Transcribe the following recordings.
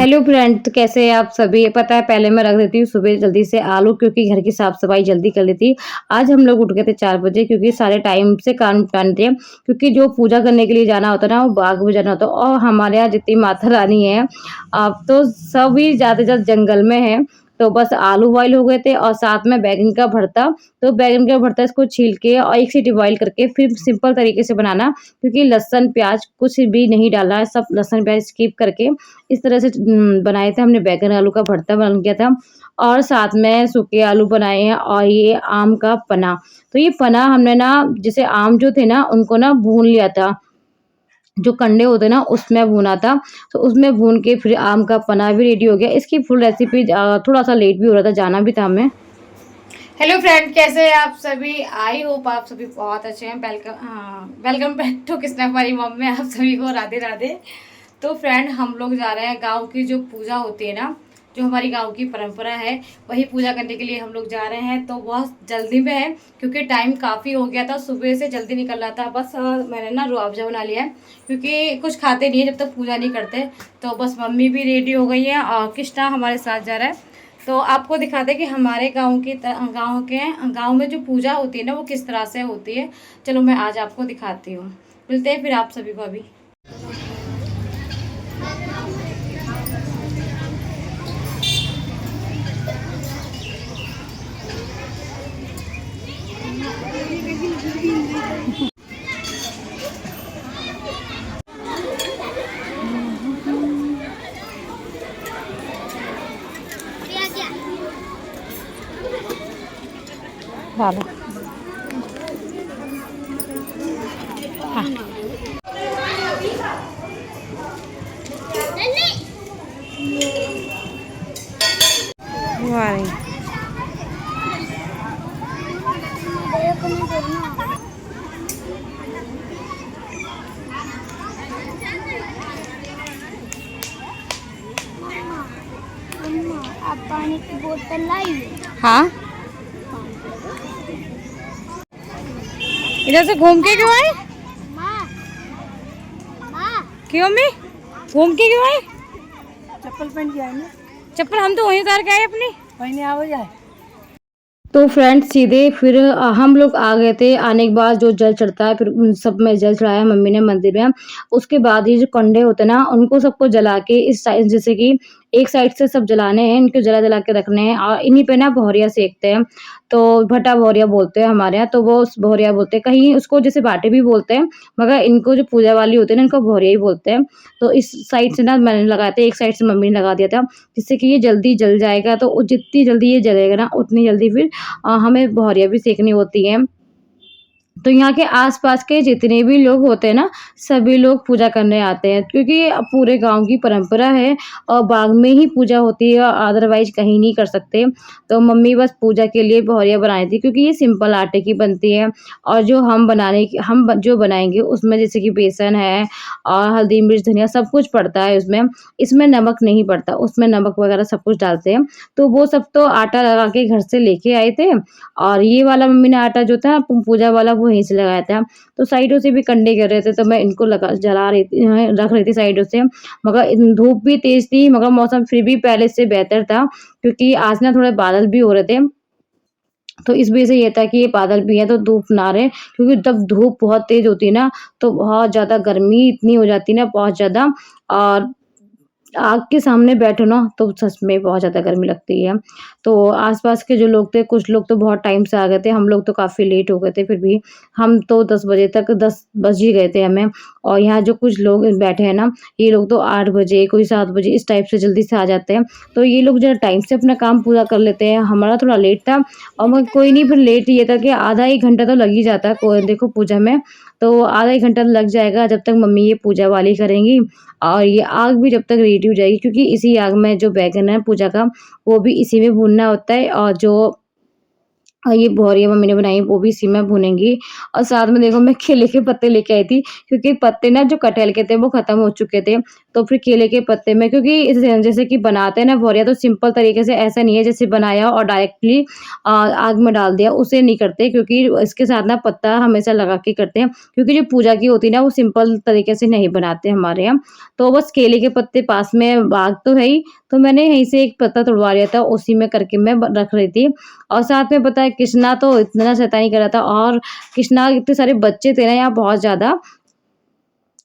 Hello friend, तो कैसे हैं आप सभी? पता है पहले मैं रख देती हूँ सुबह जल्दी से आलू क्योंकि घर की साफ-सफाई जल्दी कर लेती। आज हम लोग उठ गए थे 4 बजे क्योंकि सारे टाइम से काम निपटाने थे क्योंकि जो पूजा करने के लिए जाना होता है ना, वो बाग में जाना होता है और हमारे यहाँ जितनी माता रानी है, अब तो सभी ज़्यादा से ज़्यादा जंगल में हैं। तो बस आलू बॉयल हो गए थे और साथ में बैंगन का भरता। तो बैंगन का भरता इसको छील के और 1 सीटी बॉयल करके फिर सिंपल तरीके से बनाना क्योंकि लहसुन, प्याज़ कुछ भी नहीं डालना है, सब लहसुन, प्याज़ स्किप करके इस तरह से बनाए थे हमने बैंगन आलू का भरता बन गया था और साथ में सूखे आलू बनाए हैं और ये आम का पन्ना। तो ये पन्ना हमने ना जैसे आम जो थे ना उनको ना भून लिया था, जो कंडे होते हैं ना उसमें भूना था। तो उसमें भून के फिर आम का पन्ना भी रेडी हो गया। इसकी फुल रेसिपी थोड़ा-सा लेट भी हो रहा था, जाना भी था हमें। हेलो फ्रेंड, कैसे हैं आप सभी? आई होप आप सभी बहुत अच्छे हैं। वेलकम बैक टू किसना हमारी मम में आप सभी को राधे राधे। तो फ्रेंड, हम लोग जा रहे हैं गांव की जो पूजा होती है ना, जो हमारी गांव की परंपरा है, वही पूजा करने के लिए हम लोग जा रहे हैं। तो बहुत जल्दी में है क्योंकि टाइम काफ़ी हो गया था, सुबह से जल्दी निकलना था। बस मैंने ना रुआवजा बना लिया है क्योंकि कुछ खाते नहीं है जब तक पूजा नहीं करते। तो बस मम्मी भी रेडी हो गई है और कृष्णा हमारे साथ जा रहा है। तो आपको दिखाते हैं कि हमारे गांव में जो पूजा होती है ना, वो किस तरह से होती है। चलो मैं आज आपको दिखाती हूँ। मिलते हैं फिर आप सभी को अभी। डालो। वाह। आप पानी की बोतल लाई? हाँ, इधर से घूम के क्यों आए? माँ, माँ, क्यों मी? घूम के क्यों आए? चप्पल पहन के आए ना? चप्पल हम तो वहीं उतार के आए अपनी। पहने आओ जाए। तो फ्रेंड्स सीधे फिर हम लोग आ गए थे। आने के बाद जो जल चढ़ता है फिर उन सब में जल चढ़ाया मम्मी ने मंदिर में। उसके बाद ये जो कंडे होते हैं ना उनको सबको जला के इस साइड जैसे कि एक साइड से सब जलाने हैं, इनको जला-जला के रखने हैं और इन्हीं पे ना भौरिया सेकते हैं। तो भट्टा भौरिया बोलते हैं हमारे यहाँ, तो वो भौरिया बोलते हैं। कहीं उसको जैसे बाटे भी बोलते हैं, मगर इनको जो पूजा वाली होती है ना इनको भौरिया ही बोलते हैं। तो इस साइड से ना मैंने लगाए थे, एक साइड से मम्मी ने लगा दिया था, जिससे कि ये जल्दी जल जाएगा। तो जितनी जल्दी ये जलेगा ना उतनी जल्दी फिर हमें भौरिया भी सेकनी होती है। तो यहाँ के आस-पास के जितने भी लोग होते हैं ना, सभी लोग पूजा करने आते हैं क्योंकि पूरे गाँव की परंपरा है और बाग में ही पूजा होती है, अदरवाइज़ कहीं नहीं कर सकते। तो मम्मी बस पूजा के लिए भौरिया बनाई थी क्योंकि ये सिंपल आटे की बनती है और जो जो बनाएँगे उसमें जैसे कि बेसन है और हल्दी, मिर्च, धनिया सब कुछ पड़ता है उसमें। इसमें नमक नहीं पड़ता, उसमें नमक वगैरह सब कुछ डालते हैं। तो वो सब तो आटा लगा के घर से लेके आए थे और ये वाला मम्मी ने आटा जो था पूजा वाला वो वहीं से लगाया था। तो साइडों से भी कंडे गिर रहे थे तो मैं इनको लगा जला रही थी, रख रही थी साइडों से। मगर धूप भी तेज़ थी मगर मौसम फिर भी पहले से बेहतर था क्योंकि आज ना थोड़े बादल भी हो रहे थे। तो इस वजह से ये था कि ये बादल भी है तो धूप ना रहे क्योंकि जब धूप बहुत तेज़ होती है ना तो बहुत ज़्यादा गर्मी इतनी हो जाती है ना बहुत ज़्यादा और आग के सामने बैठो ना तो सच में बहुत ज़्यादा गर्मी लगती है। तो आस-पास के जो लोग थे कुछ लोग तो बहुत टाइम से आ गए थे, हम लोग तो काफ़ी लेट हो गए थे फिर भी। हम तो 10 बजे तक 10 बज ही गए थे हमें और यहाँ जो कुछ लोग बैठे हैं ना, ये लोग तो 8 बजे, कोई 7 बजे इस टाइप से जल्दी से आ जाते हैं। तो ये लोग ज़रा टाइम से अपना काम पूरा कर लेते हैं, हमारा थोड़ा लेट था और मगर कोई नहीं फिर लेट ये था कि आधा 1 घंटा तो लग ही जाता है देखो पूजा में। तो आधा 1 घंटा लग जाएगा जब तक मम्मी ये पूजा वाली करेंगी और ये आग भी जब तक रेडी हो जाएगी क्योंकि इसी आग में जो बैंगन है पूजा का वो भी इसी में भूनना होता है और जो ये भौरिया मम्मी ने बनाई वो भी इसी में भूनेंगी। और साथ में देखो मैं केले के पत्ते लेके आई थी, क्योंकि पत्ते ना जो कटहल के थे वो खत्म हो चुके थे। तो फिर केले के पत्ते में, क्योंकि जैसे कि बनाते हैं ना भौरिया, तो सिंपल तरीके से ऐसा नहीं है जैसे बनाया और डायरेक्टली आग में डाल दिया, उसे नहीं करते, क्योंकि इसके साथ ना पत्ता हमेशा लगा के करते हैं, क्योंकि जो पूजा की होती है ना वो सिंपल तरीके से नहीं बनाते हमारे यहाँ। तो बस केले के पत्ते पास में बाग तो है ही, तो मैंने यहीं से एक पत्ता तुड़वा लिया था, उसी में करके मैं रख रही थी। और साथ में पता है कृष्णा तो इतना शैतानी कर रहा था, और कृष्णा इतने सारे बच्चे थे ना यहाँ बहुत ज़्यादा,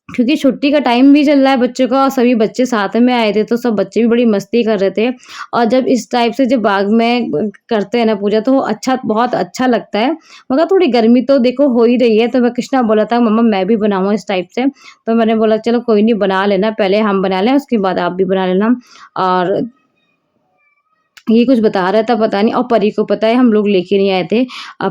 क्योंकि छुट्टी का टाइम भी चल रहा है बच्चों का, और सभी बच्चे साथ में आए थे, तो सब बच्चे भी बड़ी मस्ती कर रहे थे। और जब इस टाइप से जब बाग में करते हैं ना पूजा, तो अच्छा, बहुत अच्छा लगता है। मगर थोड़ी गर्मी तो देखो हो ही रही है, तो मैं कृष्णा बोला था मम्मा मैं भी बनाऊँ इस टाइप से, तो मैंने बोला चलो कोई नहीं बना लेना, पहले हम बना लें उसके बाद आप भी बना लेना। और ये कुछ बता रहा था पता नहीं, और परी को पता है हम लोग लेके नहीं आए थे।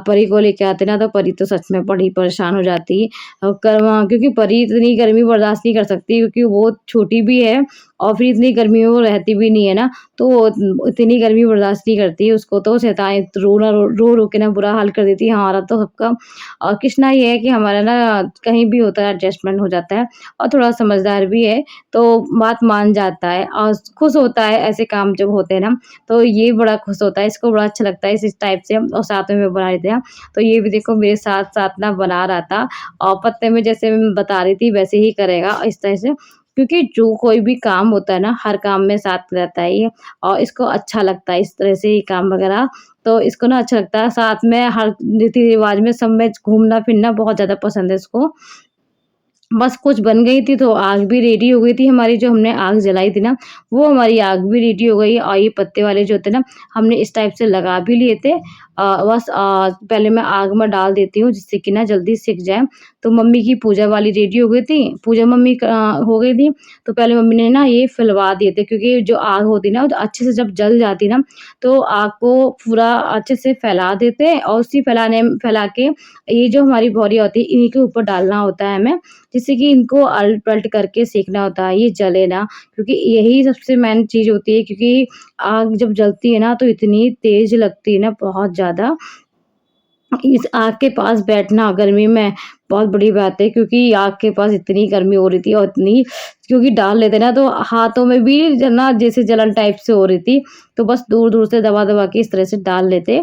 परी को लेके आते ना तो परी तो सच में बड़ी परेशान हो जाती। क्योंकि परी इतनी गर्मी बर्दाश्त नहीं कर सकती, क्योंकि वो छोटी भी है और फिर इतनी गर्मी में वो रहती भी नहीं है ना, तो वो इतनी गर्मी बर्दाश्त नहीं करती। उसको तो शैतान रो के ना बुरा हाल कर देती है हमारा तो सबका। और कृष्णा ये है कि हमारा ना कहीं भी होता है एडजस्टमेंट हो जाता है, और थोड़ा समझदार भी है, तो बात मान जाता है और खुश होता है ऐसे काम जब होते हैं ना, तो ये बड़ा खुश होता है, इसको बड़ा अच्छा लगता है इस टाइप से, और साथ में बना लेते हैं। तो ये भी देखो मेरे साथ-साथ ना बना रहा था, और पत्ते में जैसे मैं बता रही थी वैसे ही करेगा इस तरह से, क्योंकि जो कोई भी काम होता है ना, हर काम में साथ रहता है ये, और इसको अच्छा लगता है इस तरह से ये काम वगैरह। तो इसको ना अच्छा लगता है, साथ में हर रीति-रिवाज में सब में घूमना-फिरना बहुत ज़्यादा पसंद है इसको। बस कुछ बन गई थी तो आग भी रेडी हो गई थी हमारी, जो हमने आग जलाई थी ना, वो हमारी आग भी रेडी हो गई, और ये पत्ते वाले जो होते हैं ना, हमने इस टाइप से लगा भी लिए थे। बस पहले मैं आग में डाल देती हूँ जिससे कि ना जल्दी सिक जाए। तो मम्मी की पूजा वाली रेडी हो गई थी, पूजा मम्मी हो गई थी, तो पहले मम्मी ने ना ये फैलवा दिए थे, क्योंकि जो आग होती ना, तो अच्छे से जब जल जाती ना, तो आग को पूरा अच्छे से फैला देते हैं, और उसी फैला के ये जो हमारी बोरियाँ होती है इन्हीं के ऊपर डालना होता है हमें, जिससे कि इनको अल्ट-पलट करके सेंकना होता है, ये जले ना, क्योंकि यही सबसे मेन चीज़ होती है, क्योंकि आग जब जलती है ना तो इतनी तेज़ लगती है ना बहुत ज़्यादा। इस आग के पास बैठना गर्मी में बहुत बड़ी बात है, क्योंकि आग के पास इतनी गर्मी हो रही थी, और इतनी, क्योंकि डाल लेते ना तो हाथों में भी ना जैसे जलन टाइप से हो रही थी, तो बस दूर-दूर से दबा-दबा के इस तरह से डाल लेते।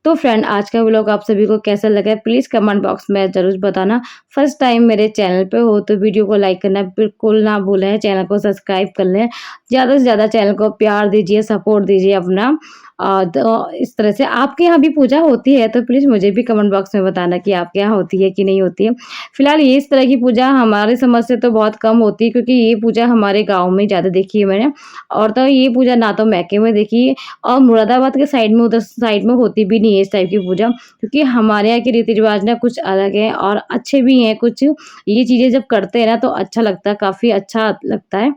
तो फ्रेंड आज का व्लॉग आप सभी को कैसा लगा प्लीज़ कमेंट बॉक्स में ज़रूर बताना। फर्स्ट टाइम मेरे चैनल पे हो तो वीडियो को लाइक करना बिल्कुल ना भूलें, चैनल को सब्सक्राइब कर लें। ज़्यादा से ज़्यादा चैनल को प्यार दीजिए, सपोर्ट दीजिए अपना। तो इस तरह से आपके यहाँ भी पूजा होती है तो प्लीज़ मुझे भी कमेंट बॉक्स में बताना कि आपके यहाँ होती है कि नहीं होती है। फिलहाल ये इस तरह की पूजा हमारे समझ से तो बहुत कम होती है, क्योंकि ये पूजा हमारे गाँव में ज़्यादा देखी है मैंने, और तो ये पूजा ना तो मैके में देखी है, और मुरादाबाद के साइड में, उधर साइड में होती भी नहीं है इस टाइप की पूजा, क्योंकि हमारे यहाँ के रीति-रिवाज ना कुछ अलग है और अच्छे भी हैं कुछ। ये चीज़ें जब करते हैं ना तो अच्छा लगता है, काफ़ी अच्छा लगता है।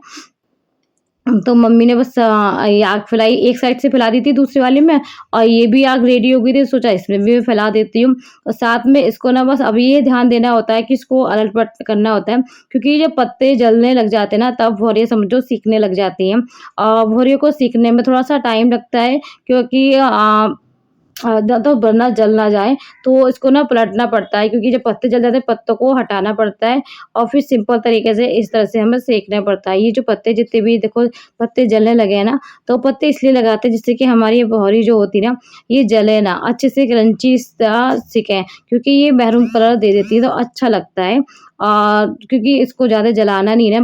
तो मम्मी ने बस ये आग फैलाई, एक साइड से फैला दी थी दूसरी वाली में, और ये भी आग रेडी हो गई थी, सोचा इसमें भी मैं फैला देती हूँ। और साथ में इसको ना बस अब ये ध्यान देना होता है कि इसको अलट-पलट करना होता है, क्योंकि जब पत्ते जलने लग जाते हैं ना तब भौरिया समझो सीखने लग जाती हैं। भौरिया को सीखने में थोड़ा-सा टाइम लगता है, क्योंकि तो वरना जल ना जाए, तो इसको ना पलटना पड़ता है, क्योंकि जब पत्ते जल जाते हैं पत्तों को हटाना पड़ता है, और फिर सिंपल तरीके से इस तरह से हमें सेंकना पड़ता है। ये जो पत्ते जितने भी देखो पत्ते जलने लगे हैं ना, तो पत्ते इसलिए लगाते हैं जिससे कि हमारी ये बहुरी जो होती है ना, ये जले ना, अच्छे से क्रंची सा सिके, क्योंकि ये मैरून कलर दे देती है तो अच्छा लगता है। क्योंकि इसको ज़्यादा जलाना नहीं है,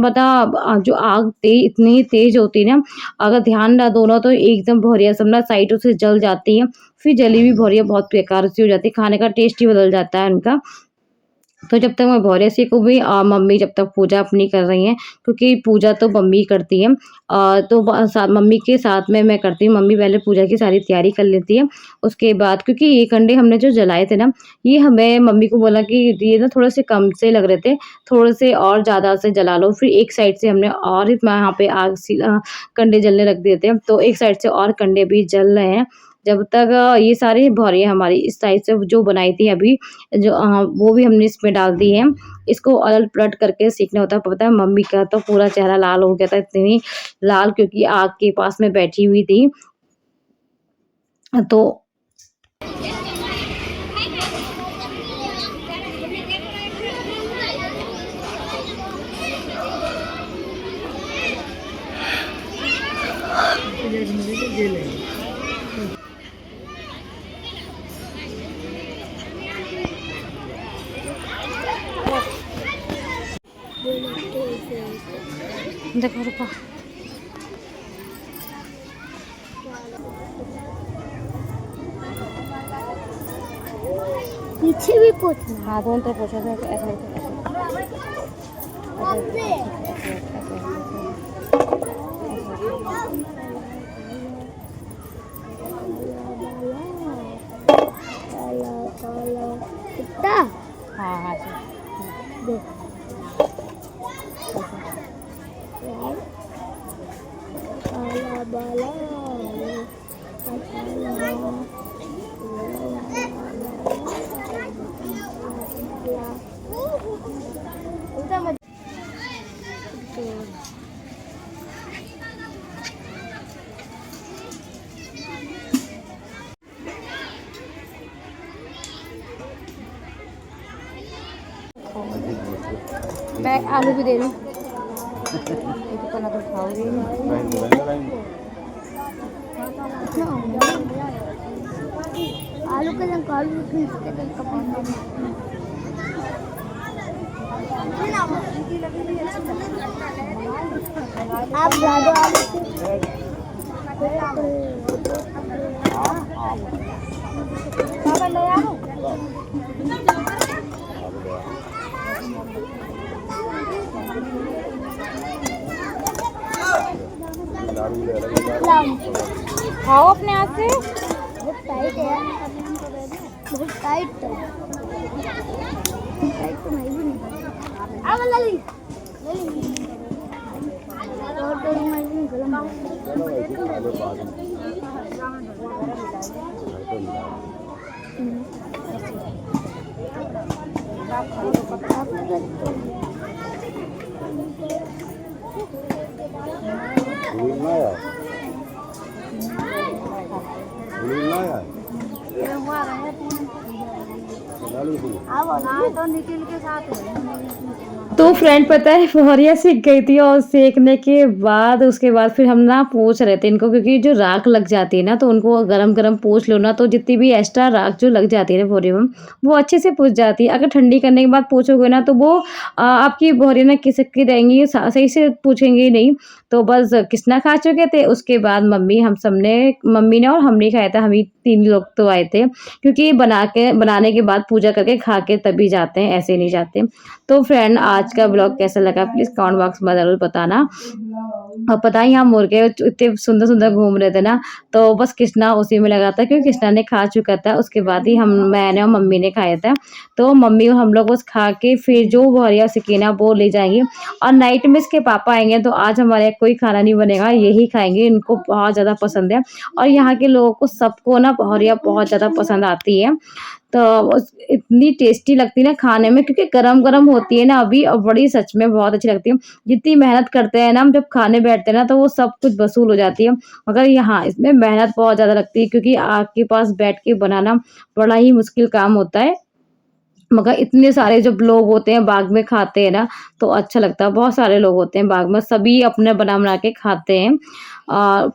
जो आग इतनी तेज़ होती है ना, अगर ध्यान ना दो ना तो एकदम भौरिया सब ना साइडों से जल जाती है। फिर जली हुई भौरिया बहुत बेकार सी हो जाती है, खाने का टेस्ट ही बदल जाता है उनका। तो जब तक मैं भौरे सीखूँ भी मम्मी जब तक पूजा अपनी कर रही हैं, क्योंकि पूजा तो मम्मी करती हैं। तो मम्मी के साथ में मैं करती हूँ, मम्मी पहले पूजा की सारी तैयारी कर लेती है। उसके बाद क्योंकि ये कंडे हमने जो जलाए थे ना, ये हमें मम्मी को बोला कि ये ना थोड़े से कम से लग रहे थे, थोड़े से और ज़्यादा से जला लो। फिर एक साइड से हमने और यहाँ पे कंडे जलने रख दिए थे, तो एक साइड से और कंडे भी जल रहे हैं। जब तक ये सारी भौरियाँ हमारी इस साइड से जो बनाई थी अभी, वो भी हमने इसमें डाल दी है। इसको अलट-पलट करके सीखना होता है। पता है मम्मी का तो पूरा चेहरा लाल हो गया था, इतनी लाल, क्योंकि आग के पास में बैठी हुई थी। तो देखो रुको। पीछे भी पूछना। हाँ दोनों तरफ पूछो तो ऐसा कितना? हाँ हाँ देख काला बाला मैं आलू भी दे दूँ। एक पन्ना तो खाओगी। आलू का रंग कालू के रंग का पानी। आप ज़्यादा आलू खाओ अपने हाथ से। बहुत टाइट है, बहुत टाइट है। टाइट तो नहीं भी नहीं। अब ले ली तो मैं भी गलम तो निकल के साथ तो फ्रेंड पता है फुहरिया सीख गई थी और सेकने के बाद उसके बाद फिर हम ना पोंछ रहे थे इनको, क्योंकि जो राख लग जाती है ना तो उनको गरम गरम पोंछ लो ना तो जितनी भी एक्स्ट्रा राख जो लग जाती है ना भौरिया में वो अच्छे से पोंछ जाती है। अगर ठंडी करने के बाद पोंछोगे ना तो वो आपकी भौरिया ना खिसकती रहेंगी, सही से पूछेंगे नहीं। तो बस किसना खा चुके थे, उसके बाद मम्मी ने और हमने खाया था। हम ही 3 लोग तो आए थे, क्योंकि बनाने के बाद पूजा करके खा के तभी जाते हैं, ऐसे नहीं जाते। तो फ्रेंड आज का ब्लॉग कैसा लगा प्लीज कमेंट बॉक्स में जरूर बताना। और पता ही हम मुर्गे इतने सुंदर सुंदर घूम रहे थे ना, तो बस कृष्णा उसी में लगा था, क्योंकि कृष्णा ने खा चुका था। उसके बाद ही मैंने और मम्मी ने खाया था। तो मम्मी और हम लोग बस खा के फिर जो भौरिया सकीना वो ले जाएंगे, और नाइट में इसके पापा आएंगे तो आज हमारे कोई खाना नहीं बनेगा, यही खाएंगे। इनको बहुत ज़्यादा पसंद है और यहाँ के लोगों को सबको ना भौरिया बहुत ज़्यादा पसंद आती है। तो इतनी टेस्टी लगती है ना खाने में, क्योंकि गरम गरम होती है ना अभी, और बड़ी सच में बहुत अच्छी लगती है। जितनी मेहनत करते हैं ना हम जब खाने बैठते हैं ना तो वो सब कुछ वसूल हो जाती है, मगर यहाँ इसमें मेहनत बहुत ज़्यादा लगती है, क्योंकि आग के पास बैठ के बनाना बड़ा ही मुश्किल काम होता है। मगर इतने सारे जब लोग होते हैं बाग में खाते हैं ना तो अच्छा लगता है। बहुत सारे लोग होते हैं बाग में, सभी अपने बना के खाते हैं।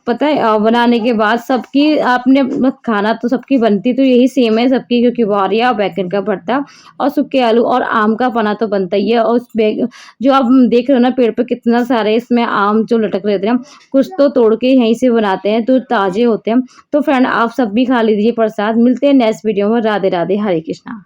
पता है बनाने के बाद सबकी आपने खाना तो सबकी बनती तो यही सेम है सबकी, क्योंकि वारिया बैगन का भरता और सूखे आलू और आम का पना तो बनता ही है। और जो आप देख रहे हो ना पेड़ पे कितना सारे इसमें आम जो लटक रहे थे, कुछ तो तोड़ के यहीं से बनाते हैं तो ताजे होते हैं। तो फ्रेंड आप सब भी खा लीजिए प्रसाद। मिलते हैं नेक्स्ट वीडियो में। राधे राधे, हरे कृष्णा।